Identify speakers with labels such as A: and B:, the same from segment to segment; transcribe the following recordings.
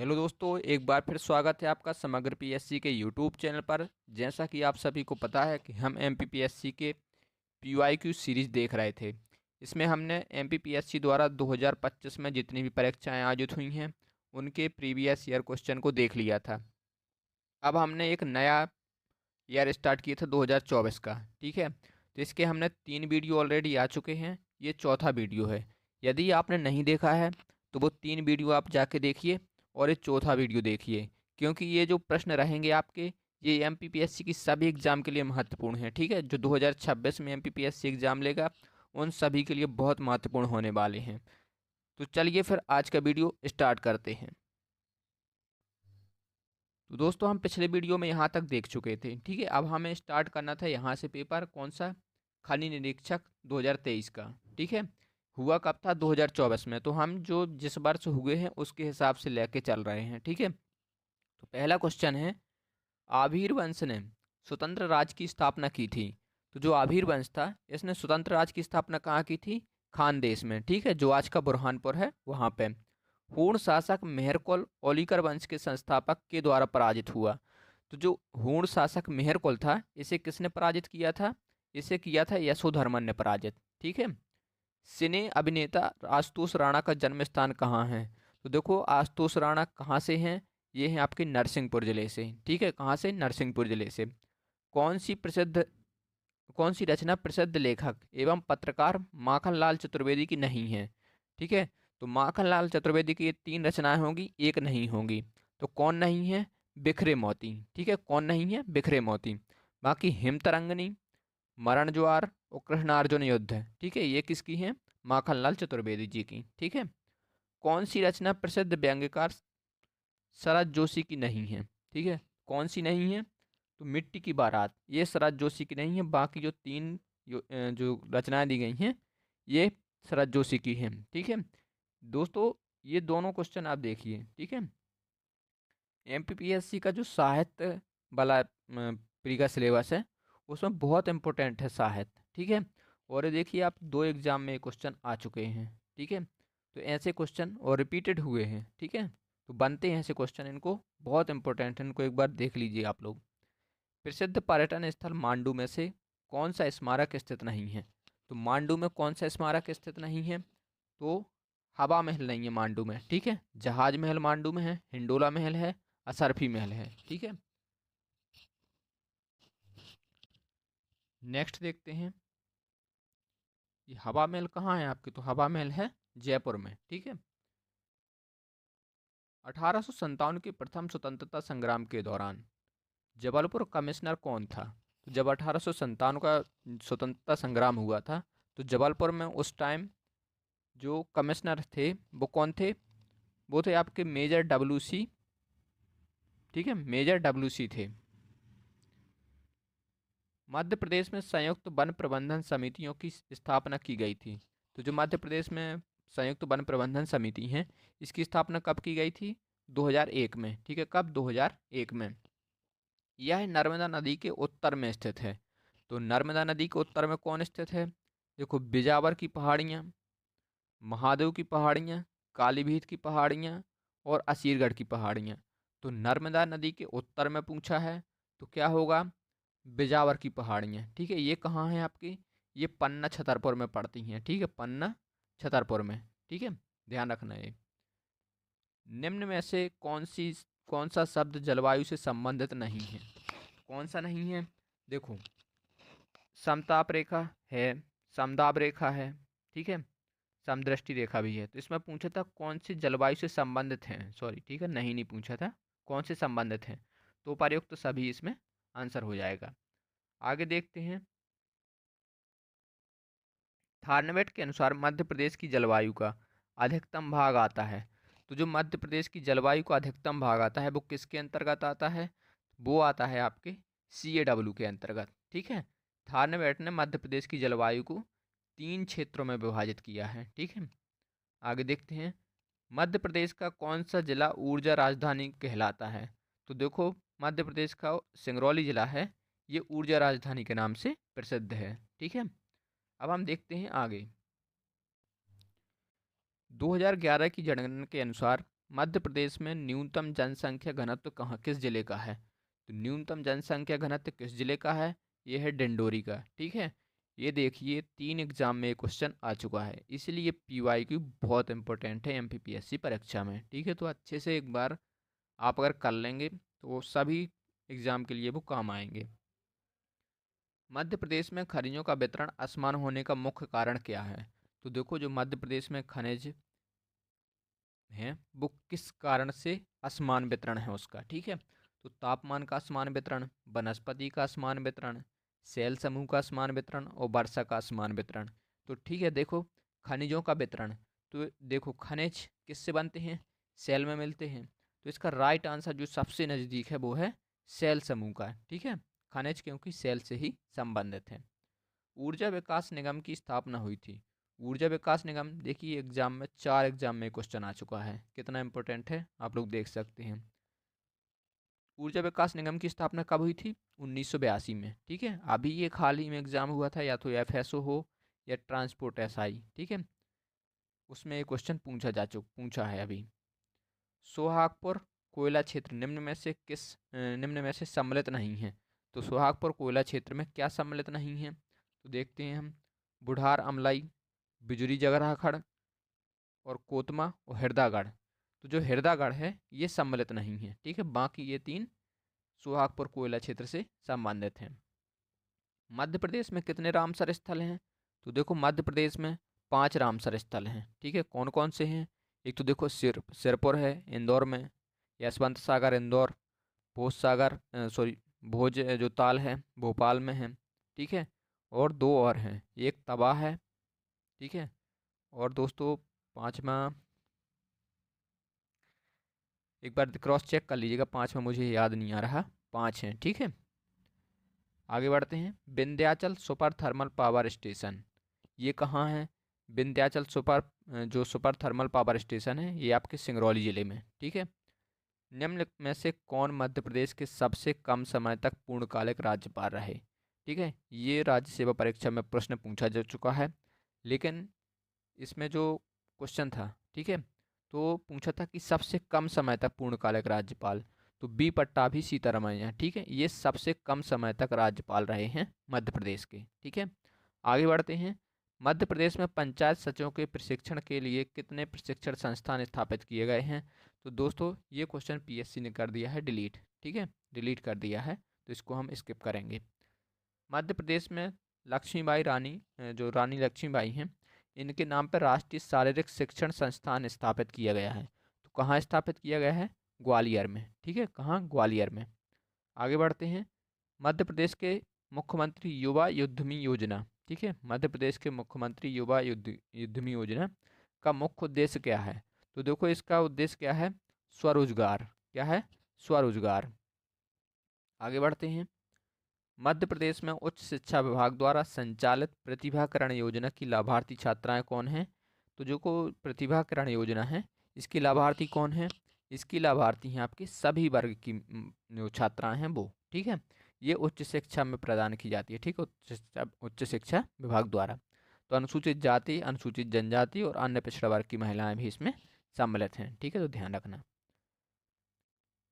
A: Hello दोस्तों, एक बार फिर स्वागत है आपका समग्र पीएससी के यूट्यूब चैनल पर। जैसा कि आप सभी को पता है कि हम एमपीपीएससी के पीवाईक्यू सीरीज देख रहे थे। इसमें हमने एमपीपीएससी द्वारा 2025 में जितनी भी परीक्षाएं आयोजित हुई हैं उनके प्रीवियस ईयर क्वेश्चन को देख लिया था। अब हमने एक नया ईयर स्टार्ट किया था 2024 का। ठीक है, तो इसके हमने 3 वीडियो ऑलरेडी आ चुके हैं, ये चौथा वीडियो है। यदि आपने नहीं देखा है तो वो 3 वीडियो आप जाके देखिए और ये चौथा वीडियो देखिए, क्योंकि ये जो प्रश्न रहेंगे आपके, ये एमपीपीएससी की सभी एग्ज़ाम के लिए महत्वपूर्ण है। ठीक है, जो 2026 में एमपीपीएससी एग्ज़ाम लेगा उन सभी के लिए बहुत महत्वपूर्ण होने वाले हैं। तो चलिए फिर आज का वीडियो स्टार्ट करते हैं। तो दोस्तों, हम पिछले वीडियो में यहाँ तक देख चुके थे। ठीक है, अब हमें स्टार्ट करना था यहाँ से पेपर, कौन सा, खनिज निरीक्षक 2023 का। ठीक है, हुआ कब था, 2024 में। तो हम जो जिस वर्ष हुए हैं उसके हिसाब से लेके चल रहे हैं। ठीक है, तो पहला क्वेश्चन है, आभीर वंश ने स्वतंत्र राज्य की स्थापना की थी। तो जो आभीर वंश था इसने स्वतंत्र राज्य की स्थापना कहाँ की थी, खानदेश में। ठीक है, जो आज का बुरहानपुर है वहाँ पे। हूण शासक मेहरकुल ओलिकर वंश के संस्थापक के द्वारा पराजित हुआ। तो जो हूण शासक मेहरकुल था इसे किसने पराजित किया था, इसे किया था यशोधर्मन ने पराजित। ठीक है, सिने अभिनेता आशुतोष राणा का जन्म स्थान कहाँ है। तो देखो, आशुतोष राणा कहाँ से हैं, ये हैं आपके नरसिंहपुर जिले से। ठीक है, कहाँ से, नरसिंहपुर जिले से। कौन सी प्रसिद्ध कौन सी रचना प्रसिद्ध लेखक एवं पत्रकार माखनलाल चतुर्वेदी की नहीं है। ठीक है, तो माखनलाल चतुर्वेदी की ये 3 रचनाएं होंगी, एक नहीं होंगी। तो कौन नहीं है, बिखरे मोती। ठीक है, कौन नहीं है, बिखरे मोती। बाकी हिमतरंगिनी, मरण ज्वार और कृष्णार्जुन युद्ध है। ठीक है, ये किसकी हैं, माखनलाल चतुर्वेदी जी की। ठीक है, कौन सी रचना प्रसिद्ध व्यंग्यकार शरद जोशी की नहीं है। ठीक है, कौन सी नहीं है, तो मिट्टी की बारात, ये शरद जोशी की नहीं है। बाकी जो 3 जो रचनाएं दी गई हैं ये शरद जोशी की हैं। ठीक है दोस्तों, ये दोनों क्वेश्चन आप देखिए। ठीक है, एमपीपीएससी का जो साहित्य वाला प्री का सिलेबस है उसमें बहुत इंपॉर्टेंट है साहित्य। ठीक है, और ये देखिए आप 2 एग्जाम में क्वेश्चन आ चुके हैं। ठीक है, तो ऐसे क्वेश्चन और रिपीटेड हुए हैं। ठीक है, तो बनते हैं ऐसे क्वेश्चन, इनको बहुत इंपॉर्टेंट है, इनको एक बार देख लीजिए आप लोग। प्रसिद्ध पर्यटन स्थल मांडू में से कौन सा स्मारक स्थित नहीं है। तो मांडू में कौन सा स्मारक स्थित नहीं है, तो हवा महल नहीं है मांडू में। ठीक है, जहाज महल मांडू में है, हिंडोला महल है, असरफी महल है। ठीक है, नेक्स्ट देखते हैं, ये हवा महल कहाँ है आपके, तो हवा महल है जयपुर में। ठीक है, 1857 के प्रथम स्वतंत्रता संग्राम के दौरान जबलपुर कमिश्नर कौन था। तो जब 1857 का स्वतंत्रता संग्राम हुआ था तो जबलपुर में उस टाइम जो कमिश्नर थे वो कौन थे, वो थे आपके मेजर डब्ल्यू सी। ठीक है, मेजर डब्ल्यू सी थे। मध्य प्रदेश में संयुक्त वन प्रबंधन समितियों की स्थापना की गई थी। तो जो मध्य प्रदेश में संयुक्त वन प्रबंधन समिति हैं इसकी स्थापना कब की गई थी, 2001 में। ठीक है, कब, 2001 में। यह नर्मदा नदी के उत्तर में स्थित है। तो नर्मदा नदी के उत्तर में कौन स्थित है, देखो, बिजावर की पहाड़ियाँ, महादेव की पहाड़ियाँ, कालीभीत की पहाड़ियाँ और असीरगढ़ की पहाड़ियाँ। तो नर्मदा नदी के उत्तर में पूछा है तो क्या होगा, बिजावर की पहाड़ियाँ। ठीक है, ये कहाँ है आपकी, ये पन्ना छतरपुर में पड़ती हैं। ठीक है, पन्ना छतरपुर में। ठीक है, ध्यान रखना है। निम्न में से कौन सा शब्द जलवायु से संबंधित नहीं है, कौन सा नहीं है, देखो, समताप रेखा है, समदाब रेखा है। ठीक है, समदृष्टि रेखा भी है। तो इसमें पूछा था कौन से जलवायु से संबंधित हैं, सॉरी, ठीक है, नहीं पूछा था, कौन से संबंधित हैं। तो उपर्युक्त सभी इसमें आंसर हो जाएगा। आगे देखते हैं, थार्नवेट के अनुसार मध्य प्रदेश की जलवायु का अधिकतम भाग आता है। तो जो मध्य प्रदेश की जलवायु का अधिकतम भाग आता है वो किसके अंतर्गत आता है, वो आता है आपके CAW के अंतर्गत। ठीक है, थार्नवेट ने मध्य प्रदेश की जलवायु को 3 क्षेत्रों में विभाजित किया है। ठीक है, आगे देखते हैं, मध्य प्रदेश का कौन सा जिला ऊर्जा राजधानी कहलाता है। तो देखो, मध्य प्रदेश का सिंगरौली जिला है, ये ऊर्जा राजधानी के नाम से प्रसिद्ध है। ठीक है, अब हम देखते हैं आगे। 2011 की जनगणना के अनुसार मध्य प्रदेश में न्यूनतम जनसंख्या घनत्व कहाँ किस जिले का है? तो न्यूनतम जनसंख्या घनत्व किस जिले का है? ये है डिंडोरी का। ठीक है, ये देखिए 3 एग्जाम में क्वेश्चन आ चुका है, इसलिए पीवाईक्यू बहुत इंपॉर्टेंट है एमपीपीएससी परीक्षा में। ठीक है, तो अच्छे से एक बार आप अगर कर लेंगे तो सभी एग्जाम के लिए वो काम आएंगे। मध्य प्रदेश में खनिजों का वितरण असमान होने का मुख्य कारण क्या है? तो देखो, जो मध्य प्रदेश में खनिज हैं वो किस कारण से असमान वितरण है उसका। ठीक है, तो तापमान का असमान वितरण, वनस्पति का असमान वितरण, सेल समूह का असमान वितरण और वर्षा का असमान वितरण। तो ठीक है, देखो खनिजों का वितरण, तो देखो खनिज किससे बनते हैं? सेल में मिलते हैं। तो इसका राइट आंसर जो सबसे नज़दीक है वो है सेल समूह का। ठीक है, खनिज क्योंकि सेल से ही संबंधित है। ऊर्जा विकास निगम की स्थापना हुई थी। ऊर्जा विकास निगम, देखिए एग्जाम में 4 एग्जाम में क्वेश्चन आ चुका है, कितना इंपॉर्टेंट है आप लोग देख सकते हैं। ऊर्जा विकास निगम की स्थापना कब हुई थी? 1982 में। ठीक है, अभी ये हाल ही में एग्जाम हुआ था, या तो एफएसओ हो या ट्रांसपोर्ट एसआई। ठीक है, उसमें ये क्वेश्चन पूछा है अभी। सोहागपुर कोयला क्षेत्र निम्न में से सम्मिलित नहीं है। तो सोहागपुर कोयला क्षेत्र में क्या सम्मिलित नहीं है? तो देखते हैं हम, बुढ़ार अमलाई, बिजुरी जगरहा खड़ और कोतमा और हृदागढ़। तो जो हृदागढ़ है ये सम्मिलित नहीं है। ठीक है, बाकी ये 3 सुहागपुर कोयला क्षेत्र से संबंधित हैं। मध्य प्रदेश में कितने रामसर स्थल हैं? तो देखो मध्य प्रदेश में 5 रामसर स्थल हैं। ठीक है, कौन कौन से हैं? एक तो देखो सिरपुर है इंदौर में, यशवंत सागर इंदौर, भोज सागर सॉरी भोज जो ताल है भोपाल में है। ठीक है, और 2 और हैं, एक तबाह है। ठीक है, और दोस्तों पाँचवा एक बार क्रॉस चेक कर लीजिएगा, 5वां मुझे याद नहीं आ रहा। 5 हैं। ठीक है, आगे बढ़ते हैं। Vindhyachal super thermal power station, ये कहाँ है? विंध्याचल जो सुपर थर्मल पावर स्टेशन है ये आपके सिंगरौली ज़िले में। ठीक है, निम्न में से कौन मध्य प्रदेश के सबसे कम समय तक पूर्णकालिक राज्यपाल रहे? ठीक है, ये राज्य सेवा परीक्षा में प्रश्न पूछा जा चुका है, लेकिन इसमें जो क्वेश्चन था, ठीक है, तो पूछा था कि सबसे कम समय तक पूर्णकालिक राज्यपाल, तो बी पट्टाभी सीतारमैया। ठीक है, ये सबसे कम समय तक राज्यपाल रहे हैं मध्य प्रदेश के। ठीक है, आगे बढ़ते हैं। मध्य प्रदेश में पंचायत सचिवों के प्रशिक्षण के लिए कितने प्रशिक्षण संस्थान स्थापित किए गए हैं? तो दोस्तों ये क्वेश्चन पीएससी ने कर दिया है डिलीट। ठीक है, डिलीट कर दिया है, तो इसको हम स्किप करेंगे। मध्य प्रदेश में लक्ष्मीबाई रानी, जो रानी लक्ष्मीबाई हैं, इनके नाम पर राष्ट्रीय शारीरिक शिक्षण संस्थान स्थापित किया गया है। तो कहाँ स्थापित किया गया है? ग्वालियर में। ठीक है, कहाँ? ग्वालियर में। आगे बढ़ते हैं। मध्य प्रदेश के मुख्यमंत्री युवा युद्धमी योजना, ठीक है, मध्य प्रदेश के मुख्यमंत्री युवा युद्धमी योजना का मुख्य उद्देश्य क्या है? तो देखो इसका उद्देश्य क्या है? स्वरोजगार। क्या है? स्वरोजगार। आगे बढ़ते हैं। मध्य प्रदेश में उच्च शिक्षा विभाग द्वारा संचालित प्रतिभाकरण योजना की लाभार्थी छात्राएं कौन हैं? तो जो को प्रतिभाकरण योजना है इसकी लाभार्थी कौन है? इसकी लाभार्थी हैं आपकी सभी वर्ग की जो छात्राएं हैं वो। ठीक है, ये उच्च शिक्षा में प्रदान की जाती है। ठीक है, उच्च शिक्षा विभाग द्वारा। तो अनुसूचित जाति, अनुसूचित जनजाति और अन्य पिछड़ा वर्ग की महिलाएं भी इसमें सम्मिलित हैं। ठीक है, तो ध्यान रखना।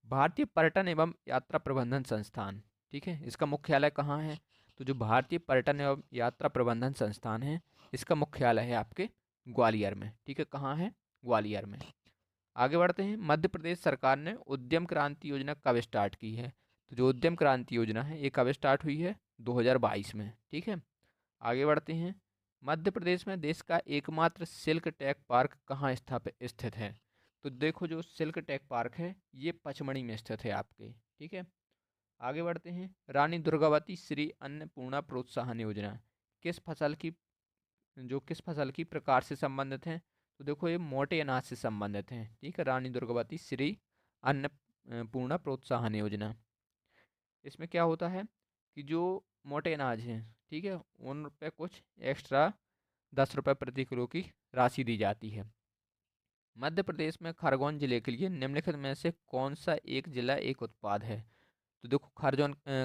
A: भारतीय पर्यटन एवं यात्रा प्रबंधन संस्थान, ठीक है, इसका मुख्यालय कहाँ है? तो जो भारतीय पर्यटन एवं यात्रा प्रबंधन संस्थान है इसका मुख्यालय है आपके ग्वालियर में। ठीक है, कहाँ है? ग्वालियर में। आगे बढ़ते हैं। मध्य प्रदेश सरकार ने उद्यम क्रांति योजना कब स्टार्ट की है? तो जो उद्यम क्रांति योजना है ये कब स्टार्ट हुई है? 2022 में। ठीक है, आगे बढ़ते हैं। मध्य प्रदेश में देश का एकमात्र सिल्क टेक पार्क कहाँ स्थापित स्थित है? तो देखो जो सिल्क टेक पार्क है ये पचमढ़ी में स्थित है आपके। ठीक है, आगे बढ़ते हैं। रानी दुर्गावती श्री अन्नपूर्णा प्रोत्साहन योजना किस फसल की प्रकार से संबंधित है? तो देखो ये मोटे अनाज से संबंधित है। ठीक है, रानी दुर्गावती श्री अन्नपूर्णा प्रोत्साहन योजना, इसमें क्या होता है कि जो मोटे अनाज हैं, ठीक है, उन पे कुछ एक्स्ट्रा 10 रुपये प्रति किलो की राशि दी जाती है। मध्य प्रदेश में खरगोन जिले के लिए निम्नलिखित में से कौन सा एक जिला एक उत्पाद है? तो देखो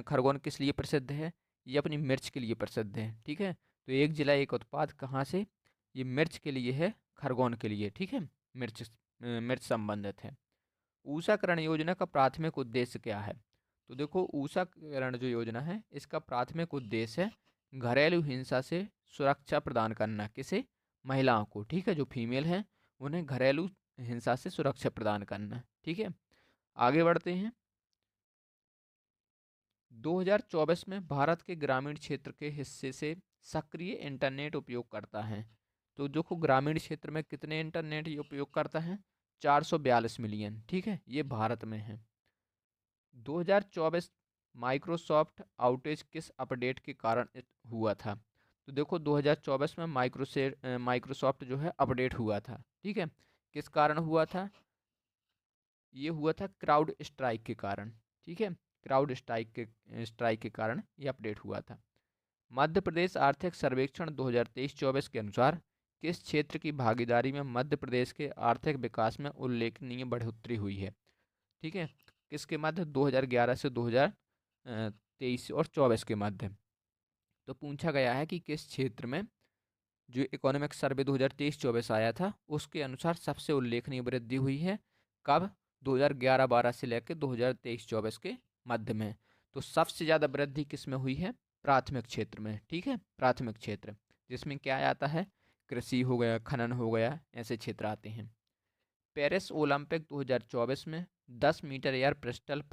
A: खरगोन किस लिए प्रसिद्ध है? ये अपनी मिर्च के लिए प्रसिद्ध है। ठीक है, तो एक जिला एक उत्पाद कहाँ से? ये मिर्च के लिए है, खरगोन के लिए। ठीक है, मिर्च मृत संबंधित है। ऊषाकरण योजना का प्राथमिक उद्देश्य क्या है? तो देखो, ऊषाकरण जो योजना है इसका प्राथमिक उद्देश्य है घरेलू हिंसा से सुरक्षा प्रदान करना। किसे? महिलाओं को, ठीक है, जो फीमेल हैं उन्हें घरेलू हिंसा से सुरक्षा प्रदान करना, ठीक है। आगे बढ़ते हैं। 2024 में भारत के ग्रामीण क्षेत्र के हिस्से से सक्रिय इंटरनेट उपयोग करता है। तो देखो, ग्रामीण क्षेत्र में कितने इंटरनेट ये उपयोग करता है? 442 मिलियन, ठीक है, ये भारत में है। 2024 माइक्रोसॉफ्ट आउटेज किस अपडेट के कारण हुआ था? तो देखो, 2024 में माइक्रोसॉफ्ट जो है अपडेट हुआ था, ठीक है। किस कारण हुआ था? ये हुआ था क्राउड स्ट्राइक के कारण, ठीक है। क्राउड स्ट्राइक के कारण ये अपडेट हुआ था। मध्य प्रदेश आर्थिक सर्वेक्षण 2023-24 के अनुसार किस क्षेत्र की भागीदारी में मध्य प्रदेश के आर्थिक विकास में उल्लेखनीय बढ़ोतरी हुई है? ठीक है, किसके मध्य? 2011 से 2023 और 24 के मध्य। तो पूछा गया है कि किस क्षेत्र में जो इकोनॉमिक सर्वे 2023-24 आया था उसके अनुसार सबसे उल्लेखनीय वृद्धि हुई है। कब? 2011-12 से लेकर 2023-24 के मध्य में। तो सबसे ज़्यादा वृद्धि किस में हुई है? प्राथमिक क्षेत्र में, ठीक है, प्राथमिक क्षेत्र, जिसमें क्या आता है? कृषि हो गया, खनन हो गया, ऐसे क्षेत्र आते हैं। पेरिस ओलंपिक 2024 में 10 मीटर एयर पिस्टल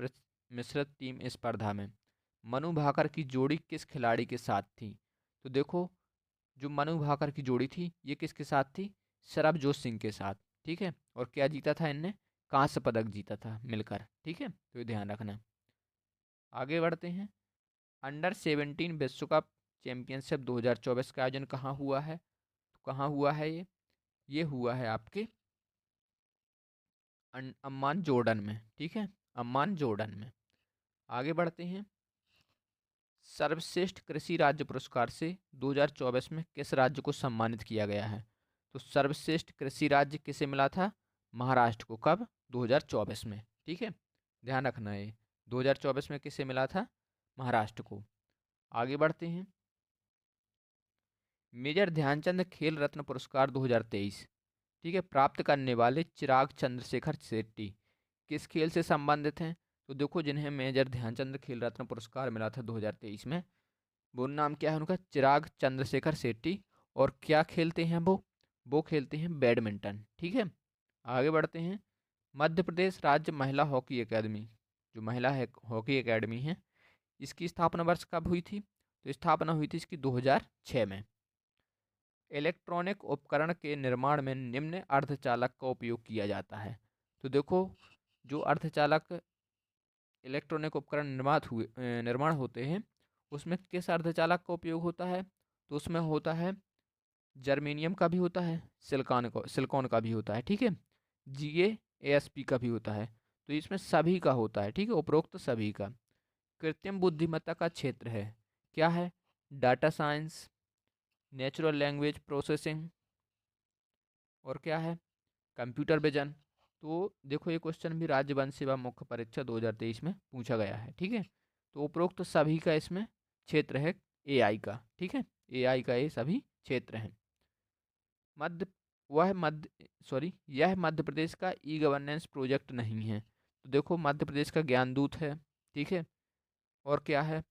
A: मिश्रित टीम स्पर्धा में मनु भाकर की जोड़ी किस खिलाड़ी के साथ थी? तो देखो, जो मनु भाकर की जोड़ी थी ये किसके साथ थी? सरबजोत सिंह के साथ, ठीक है। और क्या जीता था इनने? कांस्य पदक जीता था मिलकर, ठीक है, तो ये ध्यान रखना। आगे बढ़ते हैं। अंडर 17 विश्व कप चैंपियनशिप 2024 का आयोजन कहाँ हुआ है? तो कहाँ हुआ है ये हुआ है आपके अम्मान जॉर्डन में, ठीक है, अम्मान जॉर्डन में। आगे बढ़ते हैं। सर्वश्रेष्ठ कृषि राज्य पुरस्कार से 2024 में किस राज्य को सम्मानित किया गया है? तो सर्वश्रेष्ठ कृषि राज्य किसे मिला था? महाराष्ट्र को। कब? 2024 में, ठीक है, ध्यान रखना है। 2024 में किसे मिला था? महाराष्ट्र को। आगे बढ़ते हैं। मेजर ध्यानचंद खेल रत्न पुरस्कार 2023, ठीक है, प्राप्त करने वाले चिराग चंद्रशेखर शेट्टी किस खेल से संबंधित हैं? तो देखो, जिन्हें मेजर ध्यानचंद खेल रत्न पुरस्कार मिला था 2023 में, वो नाम क्या है उनका? चिराग चंद्रशेखर शेट्टी। और क्या खेलते हैं वो खेलते हैं बैडमिंटन, ठीक है। आगे बढ़ते हैं। मध्य प्रदेश राज्य महिला हॉकी अकेडमी, जो महिला हॉकी अकेडमी है, इसकी स्थापना वर्ष कब हुई थी? तो स्थापना हुई थी इसकी 2006 में। इलेक्ट्रॉनिक उपकरण के निर्माण में निम्न अर्धचालक का उपयोग किया जाता है। तो देखो, जो अर्धचालक इलेक्ट्रॉनिक उपकरण निर्माण होते हैं उसमें किस अर्धचालक का उपयोग होता है? तो उसमें होता है जर्मेनियम का भी होता है, सिलिकॉन का भी होता है, ठीक है, GaAsP का भी होता है। तो इसमें सभी का होता है, ठीक है, उपरोक्त सभी का। कृत्रिम बुद्धिमत्ता का क्षेत्र है, क्या है? Data science, natural language processing, और क्या है? Computer vision. तो देखो, ये क्वेश्चन भी राज्य वन सेवा मुख्य परीक्षा 2023 में पूछा गया है, ठीक है। तो उपरोक्त सभी का इसमें क्षेत्र है AI का, ठीक है, AI का ये सभी क्षेत्र हैं। मध्य वह मध्य सॉरी यह मध्य प्रदेश का E गवर्नेंस प्रोजेक्ट नहीं है। तो देखो, मध्य प्रदेश का ज्ञान दूत है, ठीक है, और क्या है?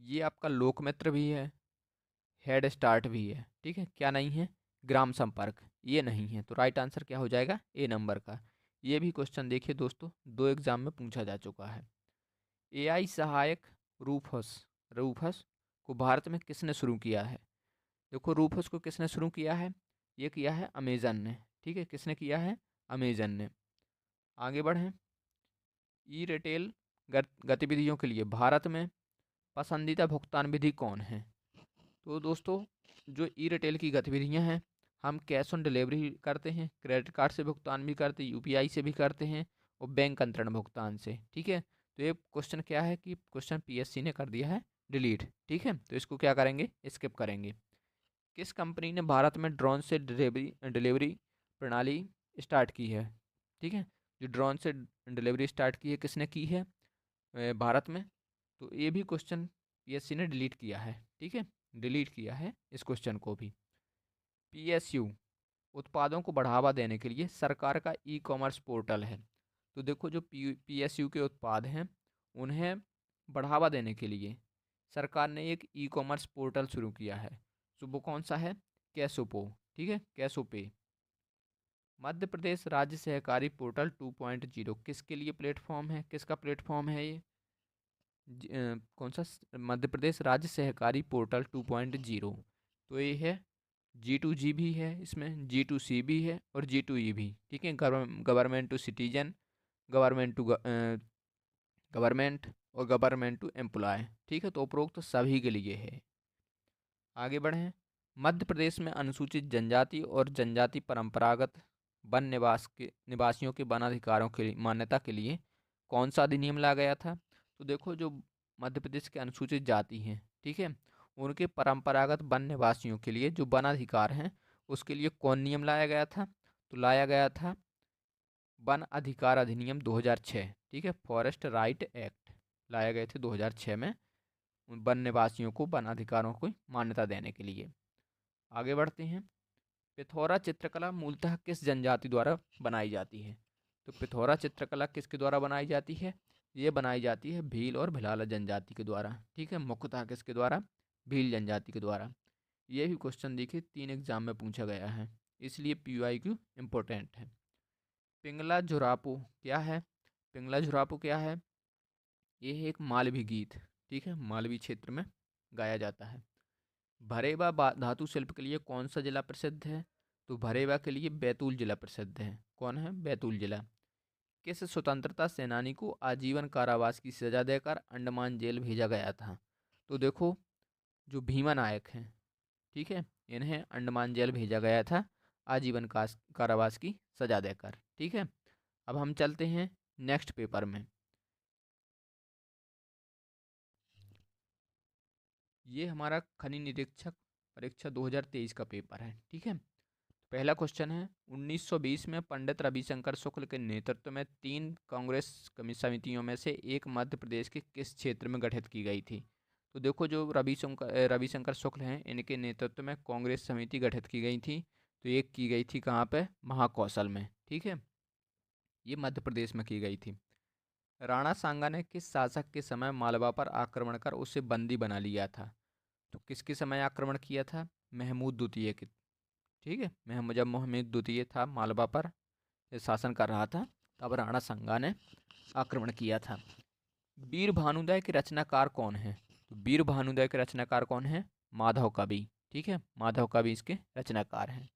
A: ये आपका लोकमित्र भी है, हेड स्टार्ट भी है, ठीक है। क्या नहीं है? ग्राम संपर्क, ये नहीं है। तो राइट आंसर क्या हो जाएगा? A नंबर का। ये भी क्वेश्चन देखिए दोस्तों, 2 एग्जाम में पूछा जा चुका है। AI सहायक रूफस रूफस को भारत में किसने शुरू किया है? देखो, रूफस को किसने शुरू किया है? ये किया है अमेजन ने, ठीक है, किसने किया है? अमेजन ने। आगे बढ़ें। ई रिटेल गतिविधियों के लिए भारत में पसंदीदा भुगतान विधि कौन है? तो दोस्तों, जो ई रिटेल की गतिविधियां हैं, हम कैश ऑन डिलीवरी करते हैं, क्रेडिट कार्ड से भुगतान भी करते हैं, UPI से भी करते हैं, और बैंक अंतरण भुगतान से, ठीक है। तो ये क्वेश्चन क्या है कि क्वेश्चन PSC ने कर दिया है डिलीट, ठीक है, तो इसको क्या करेंगे? स्किप करेंगे। किस कंपनी ने भारत में ड्रोन से डिलीवरी डिलीवरी प्रणाली स्टार्ट की है? ठीक है, जो ड्रोन से डिलीवरी स्टार्ट की है किसने की है भारत में? तो ये भी क्वेश्चन PSC ने डिलीट किया है, ठीक है, डिलीट किया है इस क्वेश्चन को भी। PSU उत्पादों को बढ़ावा देने के लिए सरकार का ई कॉमर्स पोर्टल है। तो देखो जो पीएसयू के उत्पाद हैं उन्हें बढ़ावा देने के लिए सरकार ने एक ई कॉमर्स पोर्टल शुरू किया है। तो वो कौन सा है? कैसोपो। ठीक है, कैसोपे। मध्य प्रदेश राज्य सहकारी पोर्टल 2.0 किसके लिए प्लेटफॉर्म है? किसका प्लेटफॉर्म है ये? कौन सा? मध्य प्रदेश राज्य सहकारी पोर्टल 2.0। तो ये है G2G भी है, इसमें G2C भी है और G2E भी। ठीक है, government to citizen, government to government और गवर्नमेंट टू एम्प्लॉय। ठीक है, तो उपरोक्त सभी के लिए है। आगे बढ़ें। मध्य प्रदेश में अनुसूचित जनजाति और जनजाति परंपरागत वन निवासियों के वन अधिकारों की मान्यता के लिए कौन सा अधिनियम लाया गया था? तो देखो जो मध्य प्रदेश के अनुसूचित जाति हैं, ठीक है, उनके परंपरागत वन निवासियों के लिए जो वन अधिकार हैं उसके लिए कौन नियम लाया गया था? तो लाया गया था वन अधिकार अधिनियम 2006। ठीक है, फॉरेस्ट राइट एक्ट लाए गए थे 2006 में वन निवासियों को वन अधिकारों को मान्यता देने के लिए। आगे बढ़ते हैं। पिथौरा चित्रकला मूलतः किस जनजाति द्वारा बनाई जाती है? तो पिथौरा चित्रकला किसके द्वारा बनाई जाती है? ये बनाई जाती है भील और भिलाला जनजाति के द्वारा। ठीक है, मुख्यतः किसके द्वारा? भील जनजाति के द्वारा। ये भी क्वेश्चन देखिए 3 एग्जाम में पूछा गया है, इसलिए PYQ इम्पोर्टेंट है। पिंगला झुरापो क्या है? पिंगला झुरापो क्या है? ये है एक मालवी गीत। ठीक है, मालवी क्षेत्र में गाया जाता है। भरेवा धातु शिल्प के लिए कौन सा जिला प्रसिद्ध है? तो भरेवा के लिए बैतूल जिला प्रसिद्ध है। कौन है? बैतूल जिला। किस स्वतंत्रता सेनानी को आजीवन कारावास की सजा देकर अंडमान जेल भेजा गया था? तो देखो जो भीमा नायक हैं, ठीक है, इन्हें अंडमान जेल भेजा गया था आजीवन कारावास की सजा देकर। ठीक है, अब हम चलते हैं नेक्स्ट पेपर में। ये हमारा खनि निरीक्षक परीक्षा 2023 का पेपर है। ठीक है, पहला क्वेश्चन है 1920 में पंडित रविशंकर शुक्ल के नेतृत्व में 3 कांग्रेस समितियों में से एक मध्य प्रदेश के किस क्षेत्र में गठित की गई थी? तो देखो जो रविशंकर शुक्ल हैं इनके नेतृत्व में कांग्रेस समिति गठित की गई थी। तो एक की गई थी कहाँ पे? महाकौशल में। ठीक है, ये मध्य प्रदेश में की गई थी। राणा सांगा ने किस शासक के समय मालवा पर आक्रमण कर उसे बंदी बना लिया था? तो किसके समय आक्रमण किया था? महमूद द्वितीय के। ठीक है, जब मोहम्मद द्वितीय था मालवा पर शासन कर रहा था तब राणा सांगा ने आक्रमण किया था। वीर भानुदय के रचनाकार कौन है? तो वीर भानुदय के रचनाकार कौन है? माधव कवि। ठीक है, माधव कवि इसके रचनाकार हैं।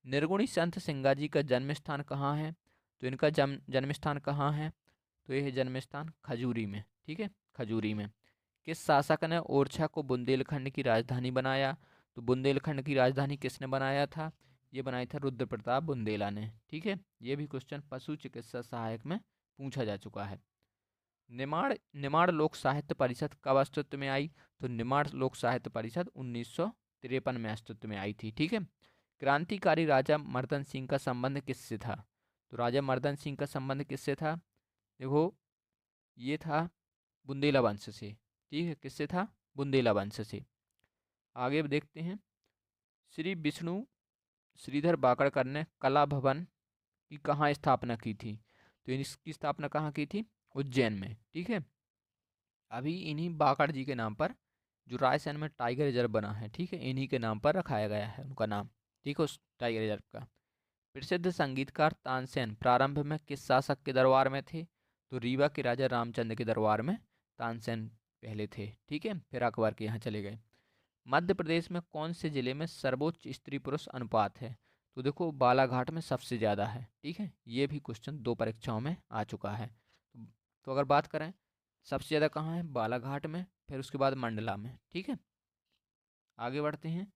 A: निर्गुणी संत सिंगा जी का जन्म स्थान कहाँ है? तो इनका जन्म स्थान कहाँ है? तो यह जन्म स्थान खजूरी में। ठीक है, खजूरी में। किस शासक ने ओरछा को बुंदेलखंड की राजधानी बनाया? तो बुंदेलखंड की राजधानी किसने बनाया था? ये बनाई था रुद्र प्रताप बुंदेला ने। ठीक है, ये भी क्वेश्चन पशु चिकित्सा सहायक में पूछा जा चुका है। निमाड़ निमाड़ लोक साहित्य परिषद कब अस्तित्व में आई? तो निमाड़ लोक साहित्य परिषद 1953 में अस्तित्व में आई थी। ठीक है, क्रांतिकारी राजा मर्दन सिंह का संबंध किससे था? तो राजा मर्दन सिंह का संबंध किससे था? देखो ये था बुंदेला वंश से। ठीक है, किससे था? बुंदेला वंश से। आगे देखते हैं। श्री विष्णु श्रीधर बाकड़कर ने कला भवन की कहाँ स्थापना की थी? तो इसकी स्थापना कहाँ की थी? उज्जैन में। ठीक है, अभी इन्हीं बाकड़ जी के नाम पर जो रायसेन में टाइगर रिजर्व बना है, ठीक है, इन्हीं के नाम पर रखाया गया है उनका नाम। ठीक है, उस टाइगर रिजर्व का। प्रसिद्ध संगीतकार तानसेन प्रारंभ में किस शासक के दरबार में थे? तो रीवा के राजा रामचंद्र के दरबार में तानसेन पहले थे। ठीक है, फिर अकबर के यहाँ चले गए। मध्य प्रदेश में कौन से जिले में सर्वोच्च स्त्री पुरुष अनुपात है? तो देखो बालाघाट में सबसे ज़्यादा है। ठीक है, ये भी क्वेश्चन 2 परीक्षाओं में आ चुका है। तो अगर बात करें सबसे ज़्यादा कहाँ है? बालाघाट में, फिर उसके बाद मंडला में। ठीक है, आगे बढ़ते हैं।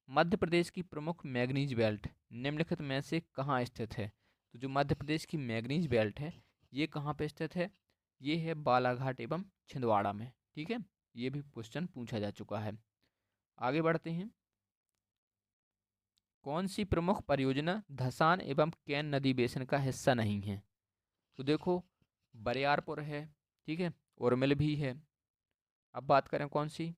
A: मध्य प्रदेश की प्रमुख मैग्नीज बेल्ट निम्नलिखित में से कहाँ स्थित है? तो जो मध्य प्रदेश की मैग्नीज बेल्ट है ये कहाँ पे स्थित है? ये है बालाघाट एवं छिंदवाड़ा में। ठीक है, ये भी क्वेश्चन पूछा जा चुका है। आगे बढ़ते हैं। कौन सी प्रमुख परियोजना धसान एवं कैन नदी बेसिन का हिस्सा नहीं है? तो देखो बरियारपुर है, ठीक है, उर्मिल भी है। अब बात करें कौन सी?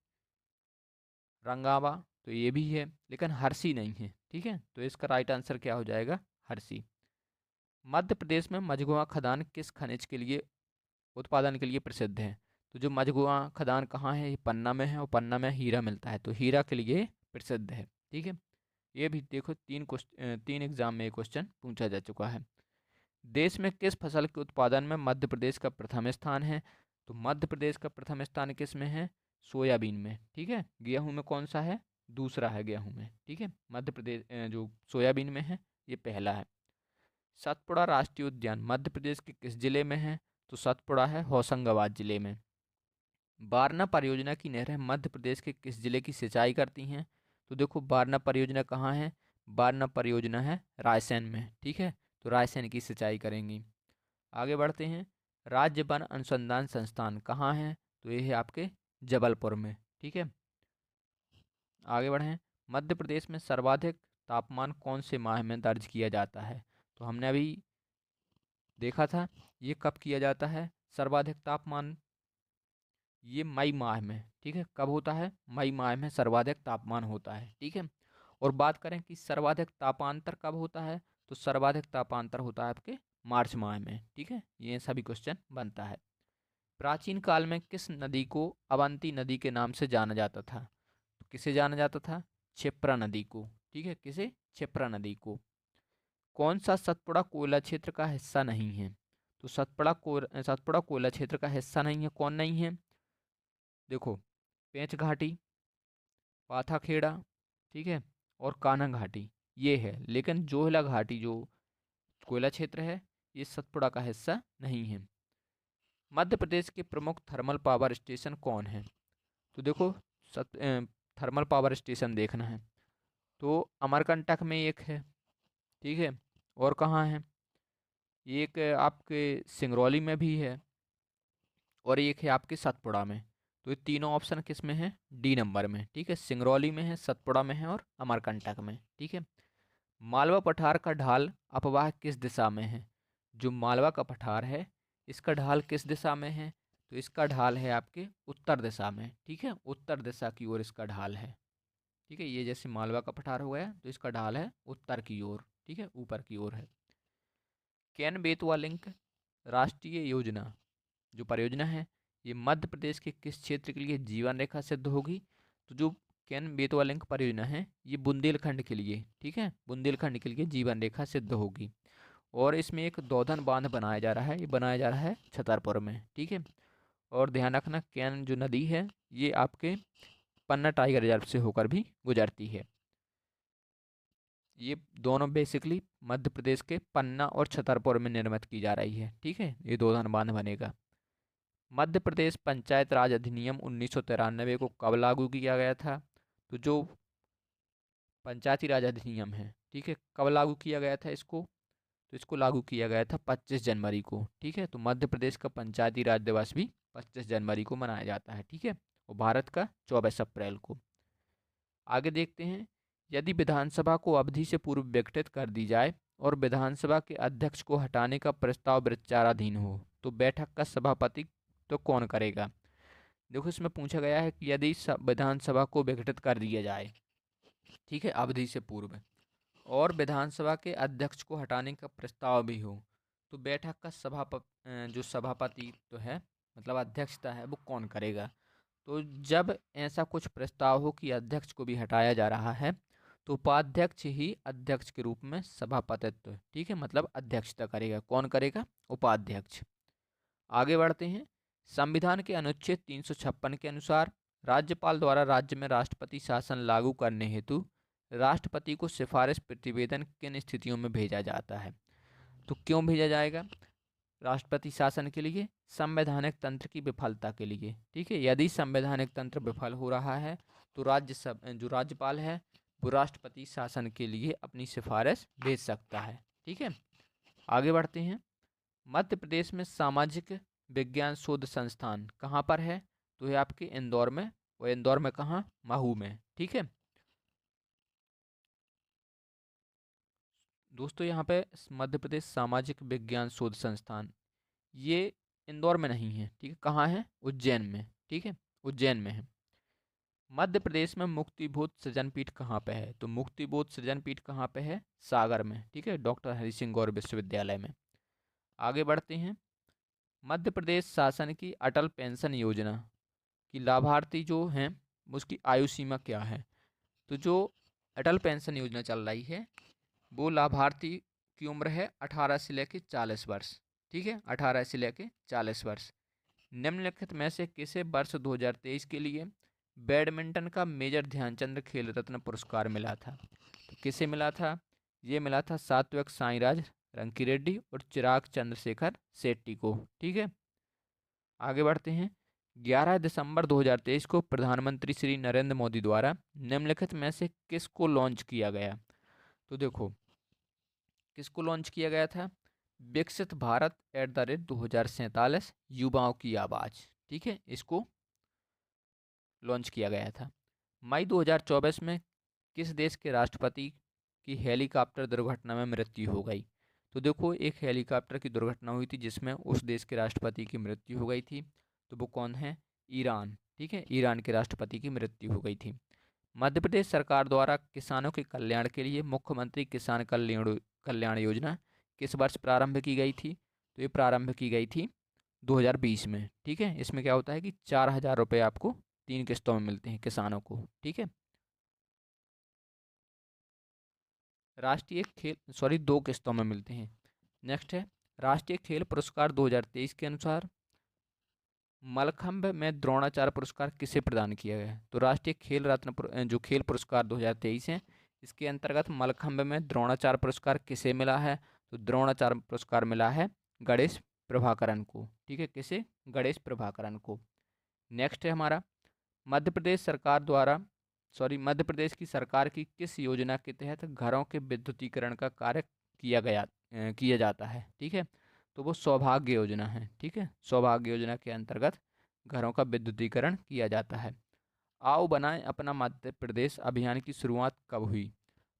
A: रंगावा, तो ये भी है, लेकिन हरसी नहीं है। ठीक है, तो इसका राइट आंसर क्या हो जाएगा, हरसी। मध्य प्रदेश में मझगुआ खदान किस खनिज के लिए उत्पादन के लिए प्रसिद्ध है? तो जो मझगुआ खदान कहाँ है, ये पन्ना में है, और पन्ना में हीरा मिलता है, तो हीरा के लिए प्रसिद्ध है। ठीक है, ये भी देखो तीन एग्जाम में ये क्वेश्चन पूछा जा चुका है। देश में किस फसल के उत्पादन में मध्य प्रदेश का प्रथम स्थान है? तो मध्य प्रदेश का प्रथम स्थान किस में है, सोयाबीन में। ठीक है, गेहूं में कौन सा है, दूसरा है गेहूं में। ठीक है, मध्य प्रदेश जो सोयाबीन में है ये पहला है। सतपुड़ा राष्ट्रीय उद्यान मध्य प्रदेश के किस जिले में है? तो सतपुड़ा है होशंगाबाद जिले में। बारना परियोजना की नहरें मध्य प्रदेश के किस जिले की सिंचाई करती हैं? तो देखो बारना परियोजना कहाँ है, बारना परियोजना है रायसेन में। ठीक है, तो रायसेन की सिंचाई करेंगी। आगे बढ़ते हैं, राज्य वन अनुसंधान संस्थान कहाँ है? तो ये है आपके जबलपुर में। ठीक है, आगे बढ़ें, मध्य प्रदेश में सर्वाधिक तापमान कौन से माह में दर्ज किया जाता है? तो हमने अभी देखा था ये कब किया जाता है सर्वाधिक तापमान, ये मई माह में। ठीक है, कब होता है, मई माह में सर्वाधिक तापमान होता है। ठीक है, और बात करें कि सर्वाधिक तापांतर कब होता है, तो सर्वाधिक तापांतर होता है आपके मार्च माह में। ठीक है, ये सभी क्वेश्चन बनता है। प्राचीन काल में किस नदी को अवंती नदी के नाम से जाना जाता था? तो किसे जाना जाता था, क्षिप्रा नदी को। ठीक है, किसे, क्षिप्रा नदी को। कौन सा सतपुड़ा कोयला क्षेत्र का हिस्सा नहीं है? तो सतपुड़ा कोयला क्षेत्र का हिस्सा नहीं है, कौन नहीं है, देखो पेंच घाटी, पाथाखेड़ा, ठीक है, और कान्हा घाटी ये है, लेकिन जोहला घाटी जो कोयला क्षेत्र है ये सतपुड़ा का हिस्सा नहीं है। मध्य प्रदेश के प्रमुख थर्मल पावर स्टेशन कौन है? तो देखो थर्मल पावर स्टेशन देखना है तो अमरकंटक में एक है। ठीक है, और कहाँ है, एक आपके सिंगरौली में भी है, और एक है आपके सतपुड़ा में। तो ये तीनों ऑप्शन किस में है, डी नंबर में। ठीक है, सिंगरौली में है, सतपुड़ा में है, और अमरकंटक में। ठीक है, मालवा पठार का ढाल अपवाह किस दिशा में है? जो मालवा का पठार है इसका ढाल किस दिशा में है? तो इसका ढाल है आपके उत्तर दिशा में। ठीक है, उत्तर दिशा की ओर इसका ढाल है। ठीक है, ये जैसे मालवा का पठार हो गया तो इसका ढाल है उत्तर की ओर। ठीक है, ऊपर की ओर है। कैन बेतवा लिंक राष्ट्रीय योजना जो परियोजना है ये मध्य प्रदेश के किस क्षेत्र के लिए जीवन रेखा सिद्ध होगी? तो जो कैन बेतवा लिंक परियोजना है ये बुंदेलखंड के लिए, ठीक है, बुंदेलखंड के लिए जीवन रेखा सिद्ध होगी। और इसमें एक दौधन बांध बनाया जा रहा है, ये बनाया जा रहा है छतरपुर में। ठीक है, और ध्यान रखना कैन जो नदी है ये आपके पन्ना टाइगर रिजर्व से होकर भी गुजरती है। ये दोनों बेसिकली मध्य प्रदेश के पन्ना और छतरपुर में निर्मित की जा रही है। ठीक है, ये दौधन बांध बनेगा। मध्य प्रदेश पंचायत राज अधिनियम 1993 को कब लागू किया गया था? तो जो पंचायती राज अधिनियम है, ठीक है, कब लागू किया गया था इसको? तो इसको लागू किया गया था 25 जनवरी को। ठीक है, तो मध्य प्रदेश का पंचायती राज दिवस भी 25 जनवरी को मनाया जाता है। ठीक है, और भारत का 24 अप्रैल को। आगे देखते हैं, यदि विधानसभा को अवधि से पूर्व विघटित कर दी जाए और विधानसभा के अध्यक्ष को हटाने का प्रस्ताव विचाराधीन हो तो बैठक का सभापति तो कौन करेगा? देखो इसमें पूछा गया है कि यदि विधानसभा को विघटित कर दिया जाए, ठीक है, अवधि से पूर्व, और विधानसभा के अध्यक्ष को हटाने का प्रस्ताव भी हो तो बैठक का जो सभापति तो है मतलब अध्यक्षता है वो कौन करेगा? तो जब ऐसा कुछ प्रस्ताव हो कि अध्यक्ष को भी हटाया जा रहा है तो उपाध्यक्ष ही अध्यक्ष के रूप में सभापतित्व, ठीक है, मतलब अध्यक्षता करेगा। कौन करेगा? उपाध्यक्ष। आगे बढ़ते हैं, संविधान के अनुच्छेद 356 के अनुसार राज्यपाल द्वारा राज्य में राष्ट्रपति शासन लागू करने हेतु राष्ट्रपति को सिफारिश प्रतिवेदन किन स्थितियों में भेजा जाता है? तो क्यों भेजा जाएगा राष्ट्रपति शासन के लिए? संवैधानिक तंत्र की विफलता के लिए। ठीक है, यदि संवैधानिक तंत्र विफल हो रहा है तो जो राज्यपाल है वो राष्ट्रपति शासन के लिए अपनी सिफारिश भेज सकता है। ठीक है, आगे बढ़ते हैं, मध्य प्रदेश में सामाजिक विज्ञान शोध संस्थान कहाँ पर है? तो ये आपके इंदौर में, और इंदौर में कहाँ? महू में। ठीक है दोस्तों, यहाँ पे मध्य प्रदेश सामाजिक विज्ञान शोध संस्थान ये इंदौर में नहीं है। ठीक है, कहाँ है? उज्जैन में। ठीक है, उज्जैन में है। मध्य प्रदेश में मुक्तिबोध सृजन पीठ कहाँ पे है? तो मुक्तिबोध सृजन पीठ कहाँ पे है? सागर में, ठीक है, डॉक्टर हरि सिंह गौर विश्वविद्यालय में। आगे बढ़ते हैं। मध्य प्रदेश शासन की अटल पेंशन योजना की लाभार्थी जो हैं उसकी आयु सीमा क्या है? तो जो अटल पेंशन योजना चल रही है वो लाभार्थी की उम्र है 18 से लेकर 40 वर्ष, ठीक है, 18 से लेकर 40 वर्ष। निम्नलिखित में से किसे वर्ष 2023 के लिए बैडमिंटन का मेजर ध्यानचंद खेल रत्न पुरस्कार मिला था? तो किसे मिला था? ये मिला था सात्विक साईराज रंकीरेड्डी और चिराग चंद्रशेखर शेट्टी को, ठीक है। आगे बढ़ते हैं। 11 दिसंबर 2023 को प्रधानमंत्री श्री नरेंद्र मोदी द्वारा निम्नलिखित में से किसको लॉन्च किया गया? तो देखो किसको लॉन्च किया गया था? विकसित भारत @2047 युवाओं की आवाज़, ठीक है, इसको लॉन्च किया गया था। मई 2024 में किस देश के राष्ट्रपति की हेलीकॉप्टर दुर्घटना में मृत्यु हो गई? तो देखो एक हेलीकॉप्टर की दुर्घटना हुई थी जिसमें उस देश के राष्ट्रपति की मृत्यु हो गई थी। तो वो कौन है? ईरान, ठीक है, ईरान के राष्ट्रपति की मृत्यु हो गई थी। मध्य प्रदेश सरकार द्वारा किसानों के कल्याण के लिए मुख्यमंत्री किसान कल्याण कल्याण योजना किस वर्ष प्रारंभ की गई थी? तो ये प्रारंभ की गई थी 2020 में, ठीक है। इसमें क्या होता है कि 4,000 रुपये आपको 3 किस्तों में मिलते हैं किसानों को, ठीक है। राष्ट्रीय खेल, सॉरी, 2 किस्तों में मिलते हैं। नेक्स्ट है राष्ट्रीय खेल पुरस्कार 2023 के अनुसार मलखंभ में द्रोणाचार्य पुरस्कार किसे प्रदान किया गया है? तो राष्ट्रीय खेल रत्न जो खेल पुरस्कार 2023 है इसके अंतर्गत मलखंभ में द्रोणाचार्य पुरस्कार किसे मिला है? तो द्रोणाचार्य पुरस्कार मिला है गणेश प्रभाकरन को, ठीक है, किसे? गणेश प्रभाकरन को। नेक्स्ट है हमारा मध्य प्रदेश सरकार द्वारा, सॉरी, मध्य प्रदेश की सरकार की किस योजना के तहत घरों के विद्युतीकरण का कार्य किया जाता है, ठीक है। तो वो सौभाग्य योजना है, ठीक है, सौभाग्य योजना के अंतर्गत घरों का विद्युतीकरण किया जाता है। आओ बनाएं अपना मध्य प्रदेश अभियान की शुरुआत कब हुई?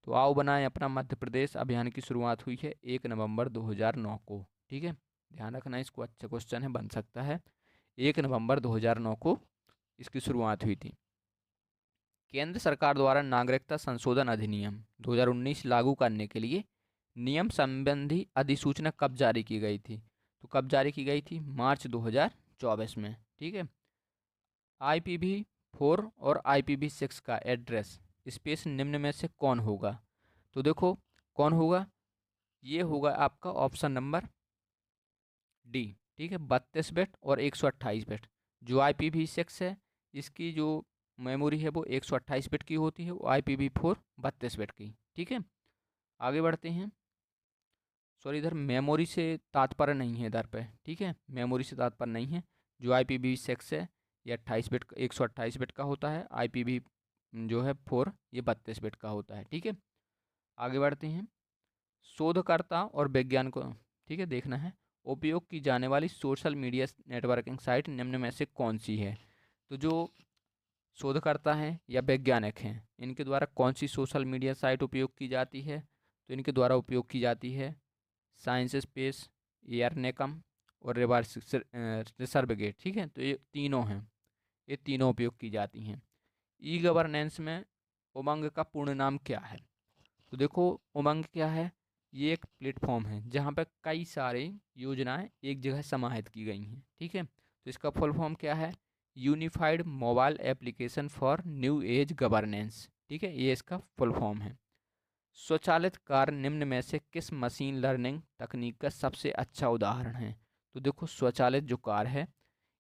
A: तो आओ बनाएं अपना मध्य प्रदेश अभियान की शुरुआत हुई है 1 नवंबर 2009 को, ठीक है, ध्यान रखना, इसको अच्छा क्वेश्चन है, बन सकता है। 1 नवंबर 2009 को इसकी शुरुआत हुई थी। केंद्र सरकार द्वारा नागरिकता संशोधन अधिनियम 2019 लागू करने के लिए नियम संबंधी अधिसूचना कब जारी की गई थी? तो कब जारी की गई थी? मार्च 2024 में, ठीक है। IPv4 और IPv6 का एड्रेस स्पेस निम्न में से कौन होगा? तो देखो कौन होगा, ये होगा आपका ऑप्शन नंबर डी, ठीक है, 32 बिट और 128 बिट। जो IPv6 है इसकी जो मेमोरी है वो 128 बिट की होती है, वो IPv4 32 बिट की, ठीक है। आगे बढ़ते हैं। सॉरी, इधर मेमोरी से तात्पर्य नहीं है इधर पे, ठीक है, मेमोरी से तात्पर्य नहीं है। जो IPv6 है ये 28 बिट 128 बिट का होता है, IPv जो है 4 ये 32 बिट का होता है, ठीक है। आगे बढ़ते हैं। शोधकर्ता और वैज्ञानिक को, ठीक है, देखना है उपयोग की जाने वाली सोशल मीडिया नेटवर्किंग साइट निम्न में से कौन सी है? तो जो शोधकर्ता हैं या वैज्ञानिक हैं इनके द्वारा कौन सी सोशल मीडिया साइट उपयोग की जाती है? तो इनके द्वारा उपयोग की जाती है साइंस स्पेस, एयरनेकम और रिसर्वगेट, ठीक है। तो ये तीनों हैं, ये तीनों उपयोग की जाती हैं। ई गवर्नेंस में उमंग का पूर्ण नाम क्या है? तो देखो उमंग क्या है, ये एक प्लेटफॉर्म है जहाँ पर कई सारे योजनाएं एक जगह समाहित की गई हैं, ठीक है। तो इसका फुल फॉर्म क्या है? Unified mobile application for new age governance, ठीक है, ये इसका फुल फॉर्म है। स्वचालित कार निम्न में से किस मशीन लर्निंग तकनीक का सबसे अच्छा उदाहरण है? तो देखो स्वचालित जो कार है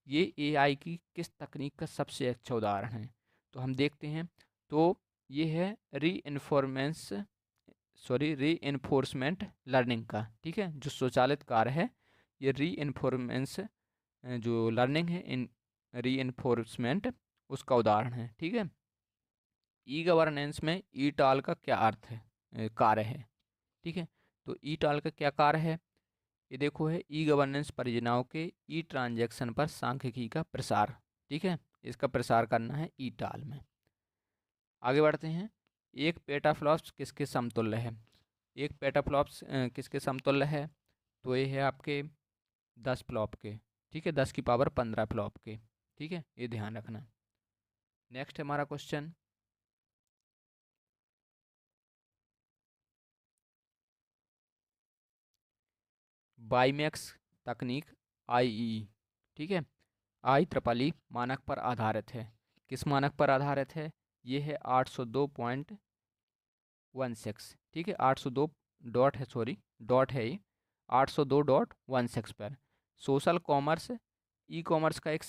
A: ये AI की किस तकनीक का सबसे अच्छा उदाहरण है? तो हम देखते हैं। तो ये है री इन्फोर्समेंट लर्निंग का, ठीक है, जो स्वचालित कार है ये जो लर्निंग है इन री उसका उदाहरण है, ठीक है। ई गवर्नेंस में ई टाल का क्या अर्थ है, कार्य है, ठीक है। तो ई टाल का क्या कार्य है? ये देखो है ई गवर्नेंस परियोजनाओं के ई ट्रांजैक्शन पर सांख्यिकी का प्रसार, ठीक है, इसका प्रसार करना है ई टाल में। आगे बढ़ते हैं। एक पेटाफ्लॉप्स किसके समतुल्य है? एक पेटाफ्लॉप्स किसके समतुल्य है? तो ये है आपके 10 फ्लॉप के, ठीक है, 10 की पावर 15 फ्लॉप के, ठीक है, ये ध्यान रखना। नेक्स्ट हमारा क्वेश्चन, बाईमैक्स तकनीक आईई, ठीक है, IEEE मानक पर आधारित है। किस मानक पर आधारित है? ये है 802.16, ठीक है, 802 डॉट है, सॉरी डॉट है ये, 802.16 पर। सोशल कॉमर्स ई कॉमर्स का एक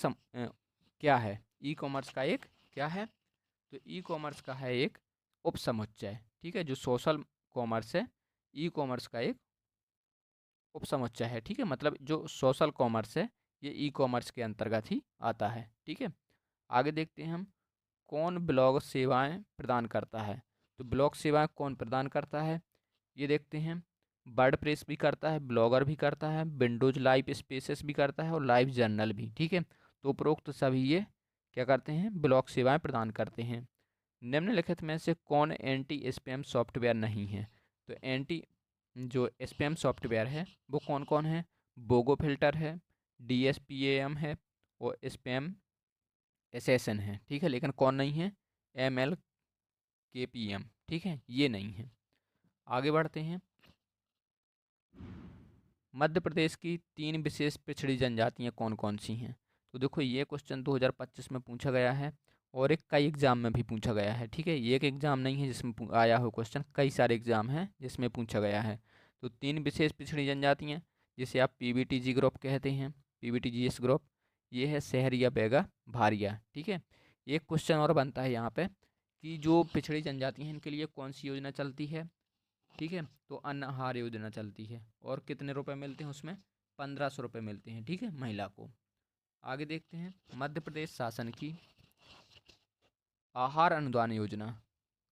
A: क्या है? ई कॉमर्स का एक क्या है? तो ई कॉमर्स का है एक उपसमुच्चय, ठीक है। जो सोशल कॉमर्स है, ई कॉमर्स का एक उपसमुच्चय है, ठीक है। मतलब जो सोशल कॉमर्स है ये ई कॉमर्स के अंतर्गत ही आता है, ठीक है। आगे देखते हैं हम, कौन ब्लॉग सेवाएं प्रदान करता है? तो ब्लॉग सेवाएं कौन प्रदान करता है, ये देखते हैं। वर्ड प्रेस भी करता है, ब्लॉगर भी करता है, विंडोज लाइव स्पेसेस भी करता है और लाइव जर्नल भी, ठीक है। तो उपरोक्त सभी ये क्या करते हैं? ब्लॉग सेवाएं प्रदान करते हैं। निम्नलिखित में से कौन एंटी स्पैम सॉफ्टवेयर नहीं है? तो एंटी जो स्पैम सॉफ्टवेयर है वो कौन कौन है? बोगो फिल्टर है, DSPAM है और स्पैम एसेसन है, ठीक है। लेकिन कौन नहीं है? MLKPM, ठीक है, ये नहीं है। आगे बढ़ते हैं। मध्य प्रदेश की 3 विशेष पिछड़ी जनजातियां कौन कौन सी हैं? तो देखो ये क्वेश्चन 2025 में पूछा गया है और एक कई एग्जाम में भी पूछा गया है, ठीक है। ये एक एग्जाम नहीं है जिसमें आया हो क्वेश्चन, कई सारे एग्जाम हैं जिसमें पूछा गया है। तो 3 विशेष पिछड़ी जनजातियां, जिसे आप PBTG ग्रुप कहते हैं, PBTGS ग्रुप, ये है सहरिया बेगा भारिया, ठीक है। एक क्वेश्चन और बनता है यहाँ पे कि जो पिछड़ी जनजाति हैं इनके लिए कौन सी योजना चलती है, ठीक है। तो अन्न आहार योजना चलती है और कितने रुपए मिलते हैं उसमें? 1500 रुपये मिलते हैं, ठीक है, महिला को। आगे देखते हैं, मध्य प्रदेश शासन की आहार अनुदान योजना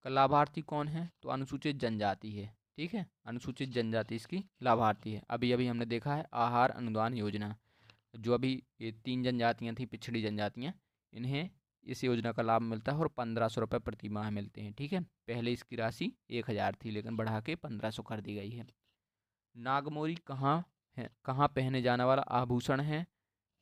A: का लाभार्थी कौन है? तो अनुसूचित जनजाति है, ठीक है, अनुसूचित जनजाति इसकी लाभार्थी है। अभी अभी हमने देखा है आहार अनुदान योजना, जो अभी ये 3 जनजातियाँ थी पिछड़ी जनजातियाँ, इन्हें इस योजना का लाभ मिलता है और 1500 रुपये प्रति माह मिलते हैं, ठीक है। पहले इसकी राशि 1000 थी लेकिन बढ़ा के 1500 कर दी गई है। नागमोरी कहाँ है, कहाँ पहने जाने वाला आभूषण है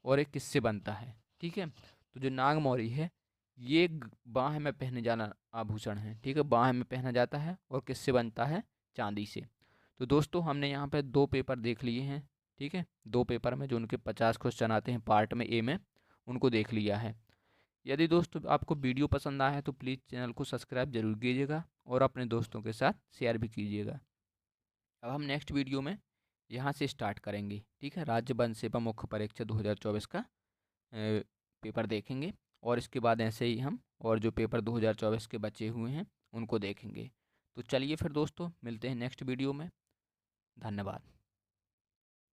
A: और ये किससे बनता है, ठीक है। तो जो नागमौरी है ये बाह में पहने जाना आभूषण है, ठीक है, बाह में पहना जाता है और किससे बनता है? चांदी से। तो दोस्तों हमने यहाँ पे 2 पेपर देख लिए हैं, ठीक है, 2 पेपर में जो उनके 50 क्वेश्चन आते हैं पार्ट में ए में, उनको देख लिया है। यदि दोस्तों आपको वीडियो पसंद आया है तो प्लीज़ चैनल को सब्सक्राइब जरूर कीजिएगा और अपने दोस्तों के साथ शेयर भी कीजिएगा। अब हम नेक्स्ट वीडियो में यहाँ से स्टार्ट करेंगे, ठीक है, राज्य वन सेवा मुख्य परीक्षा 2024 का पेपर देखेंगे और इसके बाद ऐसे ही हम और जो पेपर 2024 के बचे हुए हैं उनको देखेंगे। तो चलिए फिर दोस्तों मिलते हैं नेक्स्ट वीडियो में। धन्यवाद।